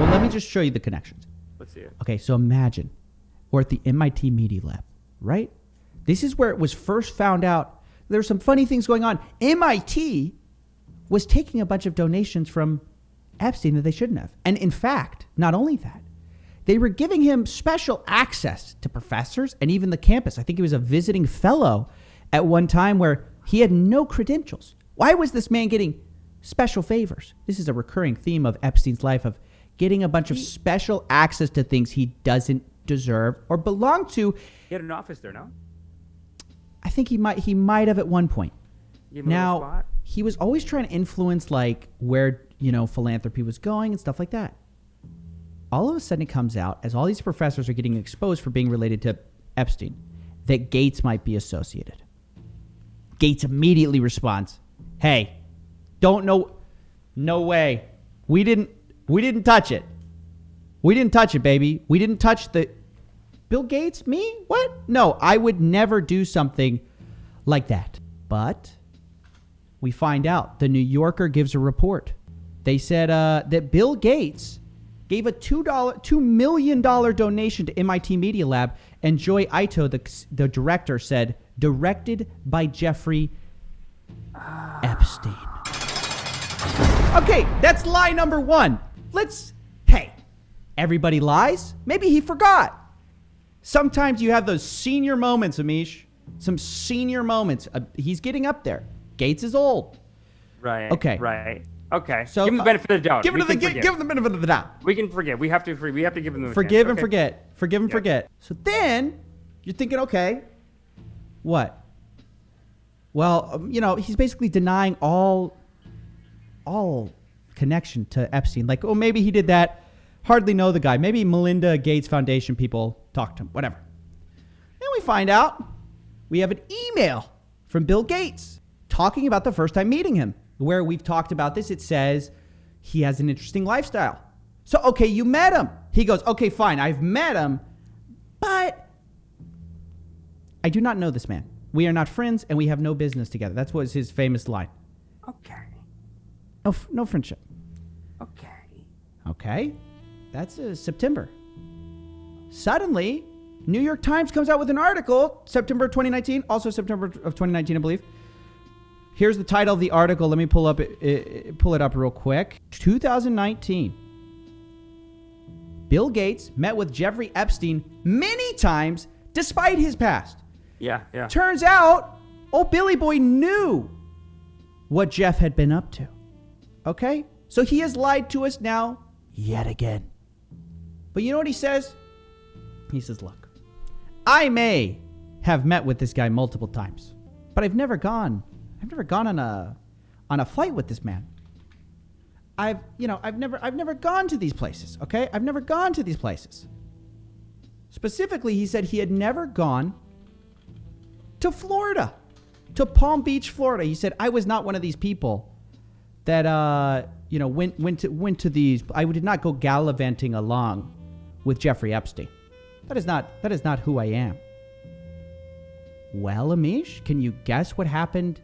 Well, let me just show you the connections. Let's see it. Okay, so imagine we're at the MIT Media Lab, right? This is where it was first found out there's some funny things going on. MIT was taking a bunch of donations from Epstein that they shouldn't have. And in fact, not only that, they were giving him special access to professors and even the campus. I think he was a visiting fellow at one time where he had no credentials. Why was this man getting special favors? This is a recurring theme of Epstein's life, of getting a bunch of special access to things he doesn't deserve or belong to. He had an office there, no? I think he might have at one point. Give him a little spot? He was always trying to influence like where, philanthropy was going and stuff like that. All of a sudden it comes out, as all these professors are getting exposed for being related to Epstein, that Gates might be associated. Gates immediately responds, "Hey, don't know, no way. We didn't touch it. We didn't touch it, baby. We didn't touch the Bill Gates, me? What? No, I would never do something like that." But we find out the New Yorker gives a report. They said that Bill Gates gave a $2 million donation to MIT Media Lab, and Joy Ito, the director, said, directed by Jeffrey Epstein. Okay, that's lie number one. Hey, everybody lies. Maybe he forgot. Sometimes you have those senior moments, Amish. Some senior moments. He's getting up there. Gates is old. Right. Okay. Right. Okay. So give him the benefit of the doubt. Give him the benefit of the doubt. We can forgive. We have to give him the Forgive chance. and forget. Forgive and forget. So then you're thinking, okay, what? Well, he's basically denying all connection to Epstein. Like, oh, maybe he did that. Hardly know the guy. Maybe Melinda Gates Foundation people talked to him. Whatever. Then we find out we have an email from Bill Gates talking about the first time meeting him, where we've talked about this. It says he has an interesting lifestyle. So, okay, you met him. He goes, okay, fine, I've met him, but I do not know this man. We are not friends, and we have no business together. That was his famous line. Okay. No friendship. Okay. That's September. Suddenly, New York Times comes out with an article, September 2019, also September of 2019, I believe. Here's the title of the article. Let me pull it up real quick. 2019. Bill Gates met with Jeffrey Epstein many times despite his past. Yeah. Turns out, old Billy Boy knew what Jeff had been up to. Okay? So he has lied to us now yet again. But you know what he says? He says, look, I may have met with this guy multiple times, but I've never gone on a flight with this man. I've never gone to these places, okay? I've never gone to these places. Specifically, he said he had never gone to Florida, to Palm Beach, Florida. He said, I was not one of these people that went to these. I did not go gallivanting along with Jeffrey Epstein. That is not who I am. Well, Amish, can you guess what happened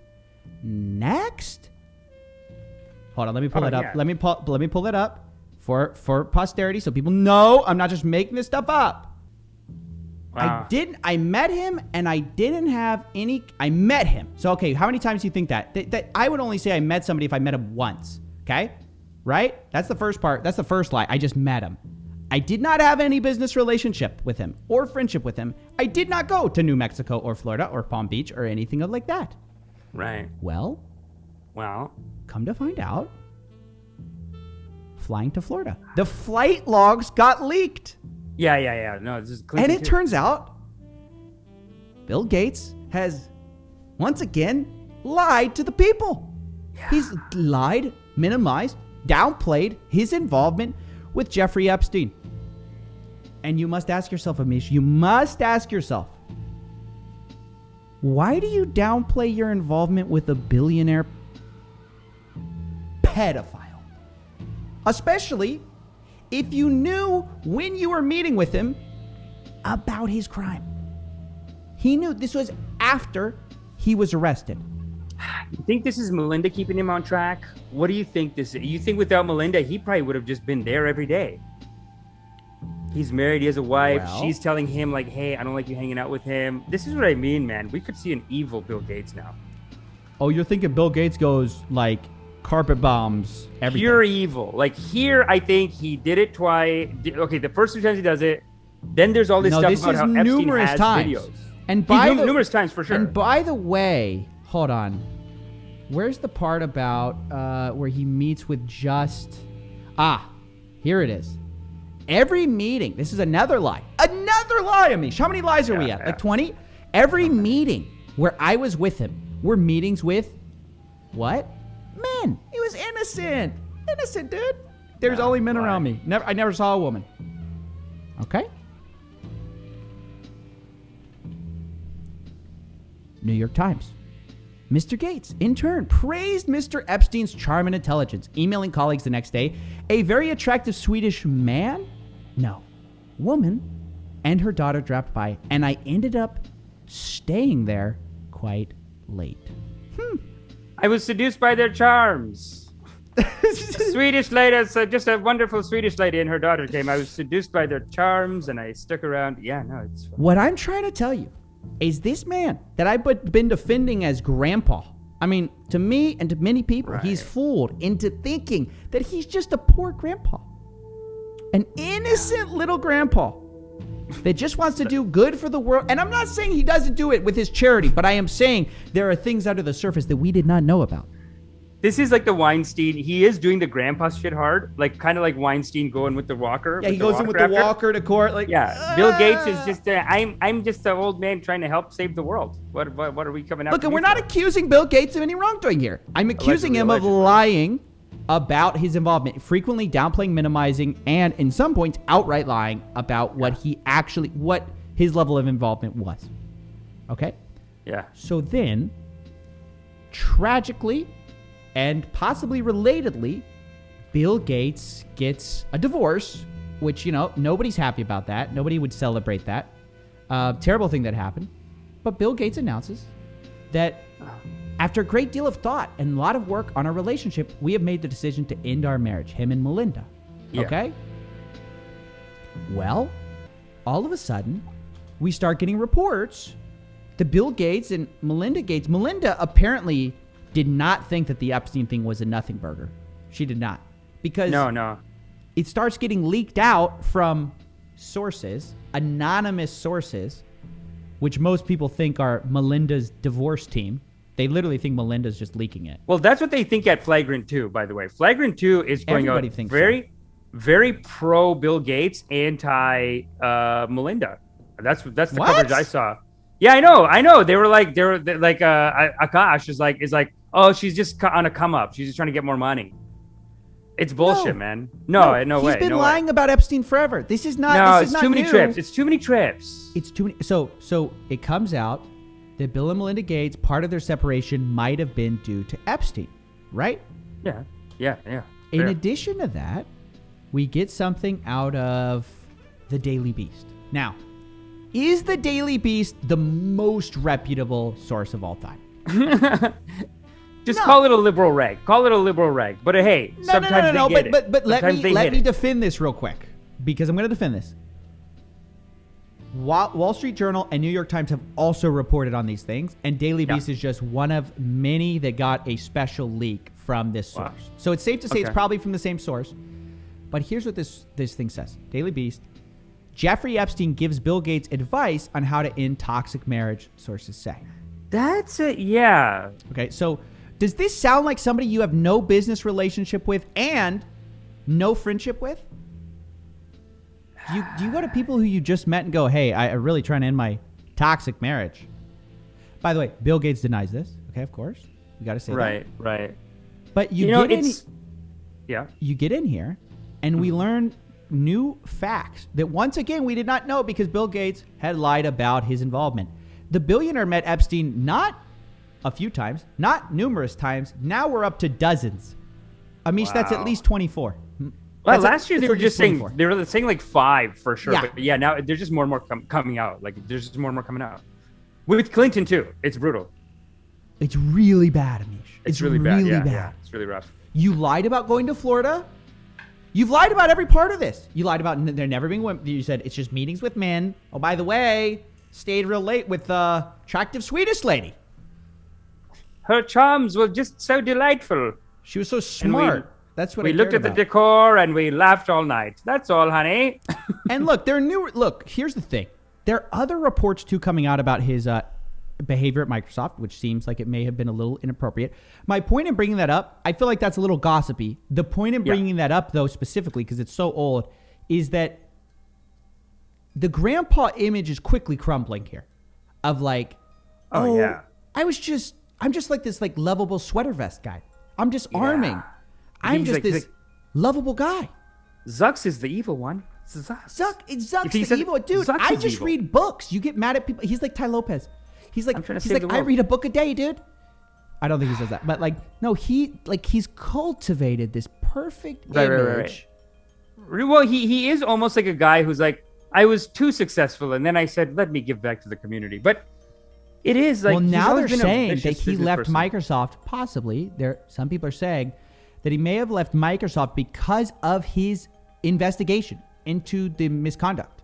next? Hold on, let me pull it up. Yeah. Let me pull it up for posterity so people know I'm not just making this stuff up. Wow. I met him and I didn't have any. I met him. So, okay, how many times do you think that I would only say I met somebody if I met him once. Okay? Right? That's the first part. That's the first lie. I just met him. I did not have any business relationship with him or friendship with him. I did not go to New Mexico or Florida or Palm Beach or anything like that. Right. Well, come to find out, flying to Florida. The flight logs got leaked. Yeah. No, this is clean. And it turns out Bill Gates has once again lied to the people. Yeah. He's lied, minimized, downplayed his involvement with Jeffrey Epstein. And you must ask yourself, Amish, why do you downplay your involvement with a billionaire pedophile? Especially if you knew when you were meeting with him about his crime. He knew this was after he was arrested. You think this is Melinda keeping him on track? What do you think this is? You think without Melinda, he probably would have just been there every day? He's married, he has a wife. Well, she's telling him like, hey, I don't like you hanging out with him. This is what I mean, man. We could see an evil Bill Gates now. oh, you're thinking Bill Gates goes like carpet bombs everything. Pure evil. Like here, I think he did it twice. Okay, the first 2 times he does it. Then there's all this stuff this about is how Epstein numerous has times. videos. And by the, numerous times for sure. And by the way, hold on. Where's the part about where he meets with just... here it is. Every meeting, this is another lie. Another lie, Amish. How many lies are we at? Like 20? Every meeting where I was with him were meetings with what? Men. He was innocent. Innocent, dude. There's only men around me. I never saw a woman. Okay? New York Times. Mr. Gates, in turn, praised Mr. Epstein's charm and intelligence, emailing colleagues the next day. A very attractive Swedish man? No. Woman and her daughter dropped by, and I ended up staying there quite late. I was seduced by their charms. Swedish lady, just a wonderful Swedish lady and her daughter came. I was seduced by their charms, and I stuck around. Yeah, no, it's fun. What I'm trying to tell you is this man that I've been defending as grandpa. I mean, to me and to many people, he's fooled into thinking that he's just a poor grandpa. An innocent little grandpa that just wants to do good for the world. And I'm not saying he doesn't do it with his charity, but I am saying there are things under the surface that we did not know about. This is like the Weinstein. He is doing the grandpa shit hard, like kind of like Weinstein going with the walker. Yeah, he goes in with the walker to court. Like, Bill Gates is just. I'm just an old man trying to help save the world. What are we coming out? Look, and we're not accusing Bill Gates of any wrongdoing here. I'm accusing him of lying about his involvement, frequently downplaying, minimizing, and in some points outright lying about what his level of involvement was. Okay? Yeah. So then, tragically, and possibly relatedly, Bill Gates gets a divorce, which, nobody's happy about that. Nobody would celebrate that. Terrible thing that happened. But Bill Gates announces that after a great deal of thought and a lot of work on our relationship, we have made the decision to end our marriage, him and Melinda. Yeah. Okay? Well, all of a sudden, we start getting reports that Bill Gates and Melinda Gates, Melinda apparently did not think that the Epstein thing was a nothing burger. She did not. Because no. It starts getting leaked out from sources, anonymous sources, which most people think are Melinda's divorce team. They literally think Melinda's just leaking it. Well, that's what they think at Flagrant 2, by the way. Flagrant 2 is going out very pro Bill Gates, anti Melinda. That's the coverage I saw. Yeah, I know. They were like Akash is like, oh, she's just on a come up. She's just trying to get more money. It's bullshit, man. No way. He's been lying about Epstein forever. This is not. No, this is it's too many trips. It's too many trips. It's too many. So it comes out that Bill and Melinda Gates, part of their separation might have been due to Epstein, right? Yeah. In addition to that, we get something out of the Daily Beast. Now, is the Daily Beast the most reputable source of all time? Call it a liberal rag. But hey, sometimes they get it. But let me defend this real quick, because I'm going to defend this. Wall Street Journal and New York Times have also reported on these things, and Daily Beast is just one of many that got a special leak from this source. Wow. So it's safe to say it's probably from the same source. But here's what this thing says. Daily Beast. Jeffrey Epstein gives Bill Gates advice on how to end toxic marriage, sources say. That's it, yeah. Okay, so does this sound like somebody you have no business relationship with and no friendship with? Do you go to people who you just met and go, hey, I'm really trying to end my toxic marriage? By the way, Bill Gates denies this. Okay, of course. You got to say that. Right. But you get in here, and we learn new facts that once again we did not know because Bill Gates had lied about his involvement. The billionaire met Epstein not a few times, not numerous times. Now we're up to dozens. Amish, that's at least 24. Well, last year they were just saying like 5 for sure. Yeah. But yeah, now there's just more and more coming out. Like there's just more and more coming out. With Clinton too. It's brutal. It's really bad, Amish. It's really bad. Yeah, it's really rough. You lied about going to Florida. You've lied about every part of this. You lied about there never being women. You said it's just meetings with men. Oh, by the way, stayed real late with the attractive Swedish lady. Her charms were just so delightful. She was so smart. That's what we looked at the decor and we laughed all night. That's all, honey. And look, here's the thing. There are other reports too coming out about his behavior at Microsoft, which seems like it may have been a little inappropriate. My point in bringing that up, I feel like that's a little gossipy. The point in bringing that up, though, specifically, because it's so old, is that the grandpa image is quickly crumbling here. Of like, I'm just like this like lovable sweater vest guy. I'm disarming. I'm just this lovable guy. Zucks is the evil one. Zuck's the evil dude. Zuck I just read books. You get mad at people. He's like Ty Lopez. He's like, I read a book a day, dude. I don't think he says that, but like, no, he's cultivated this perfect image. Right. Well, he is almost like a guy who's like, I was too successful, and then I said, let me give back to the community. But it is like, well, now they're saying that he left Microsoft. Possibly, some people are saying that he may have left Microsoft because of his investigation into the misconduct.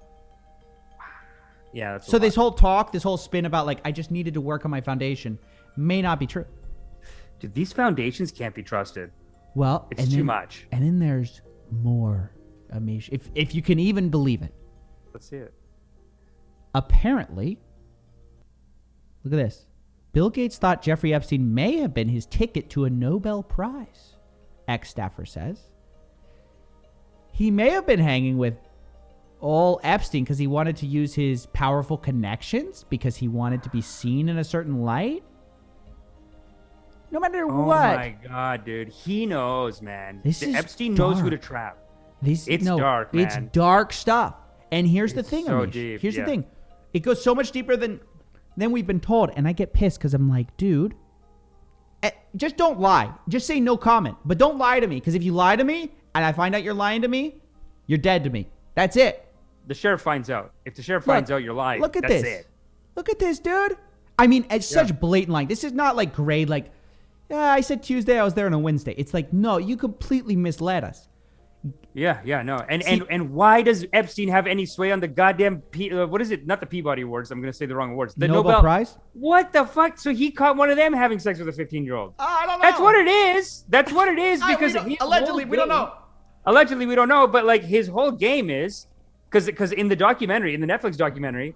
Yeah. That's so this whole spin about like I just needed to work on my foundation may not be true. Dude, these foundations can't be trusted. Well, it's too much. And then there's more, Amish. If you can even believe it. Let's see it. Apparently, look at this. Bill Gates thought Jeffrey Epstein may have been his ticket to a Nobel Prize. Ex-staffer says. He may have been hanging with all Epstein because he wanted to use his powerful connections because he wanted to be seen in a certain light. No matter what. Oh my God, dude. He knows, man. Epstein knows who to trap. It's dark, man. It's dark stuff. And here's the thing, so Amish. Deep, here's the thing. It goes so much deeper than we've been told. And I get pissed because I'm like, dude, just don't lie. Just say no comment. But don't lie to me. Because if you lie to me and I find out you're lying to me, you're dead to me. That's it. The sheriff finds out. If the sheriff finds out you're lying, look at that's this. It. Look at this, dude. I mean, it's such blatant lying. This is not like grade, like, I said Tuesday, I was there on a Wednesday. It's like, no, you completely misled us. Yeah, no. And why does Epstein have any sway on the goddamn, what is it? Not the Peabody Awards. I'm going to say the wrong awards. The Nobel Prize? What the fuck? So he caught one of them having sex with a 15-year-old. I don't know. That's what it is. That's what it is. Because allegedly, we don't know. Allegedly, we don't know. But like his whole game is, because in the documentary, in the Netflix documentary,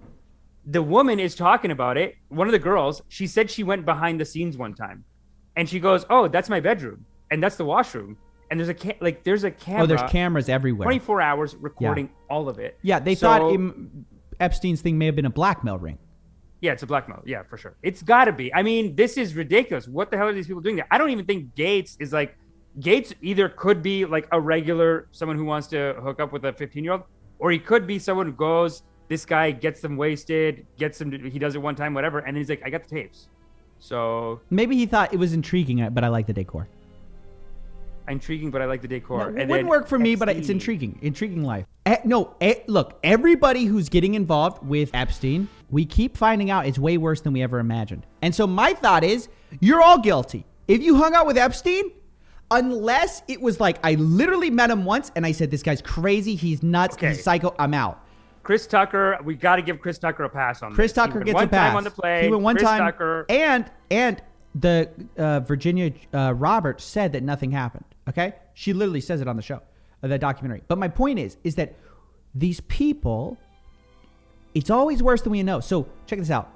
the woman is talking about it. One of the girls, she said she went behind the scenes one time. And she goes, oh, that's my bedroom. And that's the washroom. And there's a camera. Oh, there's cameras everywhere. 24 hours recording all of it. Yeah, they thought Epstein's thing may have been a blackmail ring. Yeah, it's a blackmail. Yeah, for sure. It's got to be. I mean, this is ridiculous. What the hell are these people doing there? I don't even think Gates either could be like a regular, someone who wants to hook up with a 15-year-old, or he could be someone who goes, this guy gets them wasted, he does it one time, whatever, and then he's like, I got the tapes. So maybe he thought it was intriguing, but I like the decor. Intriguing, but I like the decor. No, it wouldn't work for me, but it's intriguing. Intriguing life. Look, everybody who's getting involved with Epstein, we keep finding out it's way worse than we ever imagined. And so my thought is, you're all guilty. If you hung out with Epstein, unless it was like, I literally met him once and I said, this guy's crazy, he's nuts, he's psycho, I'm out. Chris Tucker, we got to give Chris Tucker a pass on this. Chris Tucker gets a pass. One time on the plane. He went one time. Tucker. And the Virginia Roberts said that nothing happened. Okay? She literally says it on the show, the documentary. But my point is that these people, it's always worse than we know. So check this out.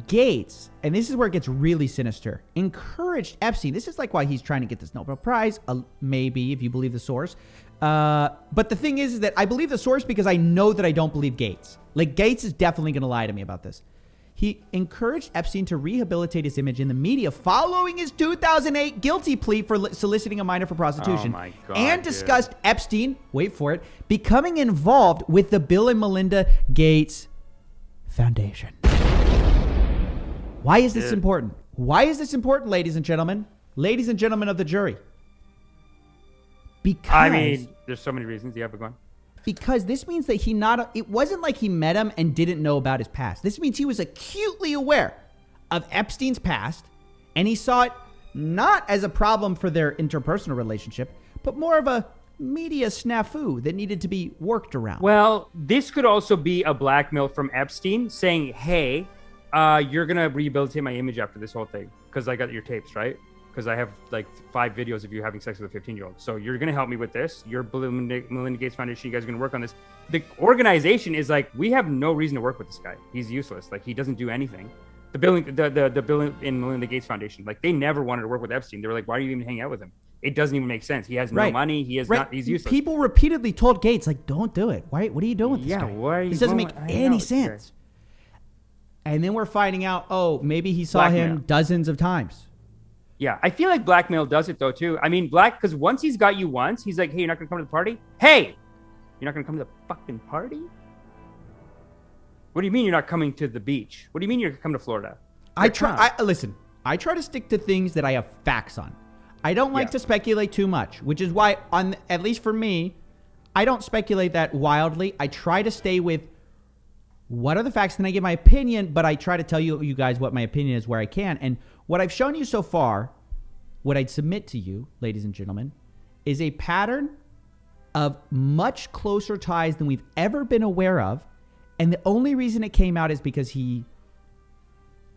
Gates, and this is where it gets really sinister, encouraged Epstein. This is like why he's trying to get this Nobel Prize, maybe, if you believe the source. But the thing is that I believe the source because I know that I don't believe Gates. Like, Gates is definitely going to lie to me about this. He encouraged Epstein to rehabilitate his image in the media following his 2008 guilty plea for soliciting a minor for prostitution. Oh my God, and discussed Epstein, wait for it, becoming involved with the Bill and Melinda Gates Foundation. Why is this important? Why is this important, ladies and gentlemen? Ladies and gentlemen of the jury. Because, I mean, there's so many reasons. Yeah, but go on. Because this means that it wasn't like he met him and didn't know about his past. This means he was acutely aware of Epstein's past And he saw it not as a problem for their interpersonal relationship, but more of a media snafu that needed to be worked around. Well, this could also be a blackmail from Epstein saying, hey, you're going to rehabilitate my image after this whole thing because I got your tapes, right? Because I have like 5 videos of you having sex with a 15-year-old. So you're going to help me with this. Your Melinda Gates Foundation, you guys are going to work on this. The organization is like, we have no reason to work with this guy. He's useless. Like, he doesn't do anything. The Bill and Melinda Gates Foundation, like, they never wanted to work with Epstein. They were like, why are you even hanging out with him? It doesn't even make sense. He has no money. He has not. He's useless. People repeatedly told Gates, like, don't do it. Why? What are you doing with this guy? Why are you? This doesn't make any sense. And then we're finding out, oh, maybe he saw him dozens of times. Yeah, I feel like blackmail does it though too. I mean, because once he's got you once, he's like, hey, you're not gonna come to the party? Hey, you're not gonna come to the fucking party? What do you mean you're not coming to the beach? What do you mean you're coming to Florida? Listen, I try to stick to things that I have facts on. I don't like to speculate too much, which is why, at least for me, I don't speculate that wildly. I try to stay with what are the facts, then I give my opinion, but I try to tell you guys what my opinion is where I can. And what I've shown you so far, what I'd submit to you, ladies and gentlemen, is a pattern of much closer ties than we've ever been aware of. And the only reason it came out is because he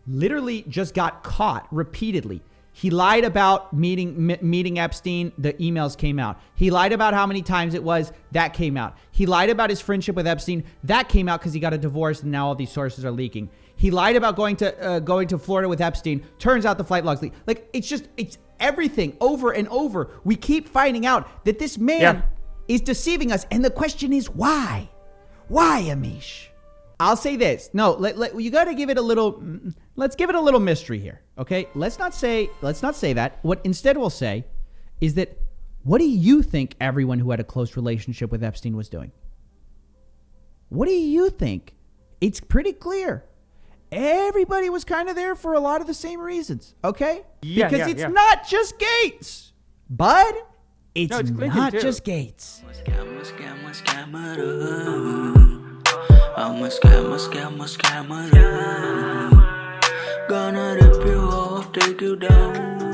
literally just got caught repeatedly. He lied about meeting Epstein. The emails came out. He lied about how many times it was. That came out. He lied about his friendship with Epstein. That came out because he got a divorce and now all these sources are leaking. He lied about going to Florida with Epstein. Turns out the flight logs leak. Like, it's everything over and over. We keep finding out that this man is deceiving us. And the question is why? Why, Amish? I'll say this. No, you got to give it a little. Let's give it a little mystery here, okay? Let's not say that. What instead we'll say is that, what do you think everyone who had a close relationship with Epstein was doing? What do you think? It's pretty clear. Everybody was kind of there for a lot of the same reasons, okay? Because it's not just Gates, bud. It's not just Gates. I'm a scammer. Gonna rip you off, take you down.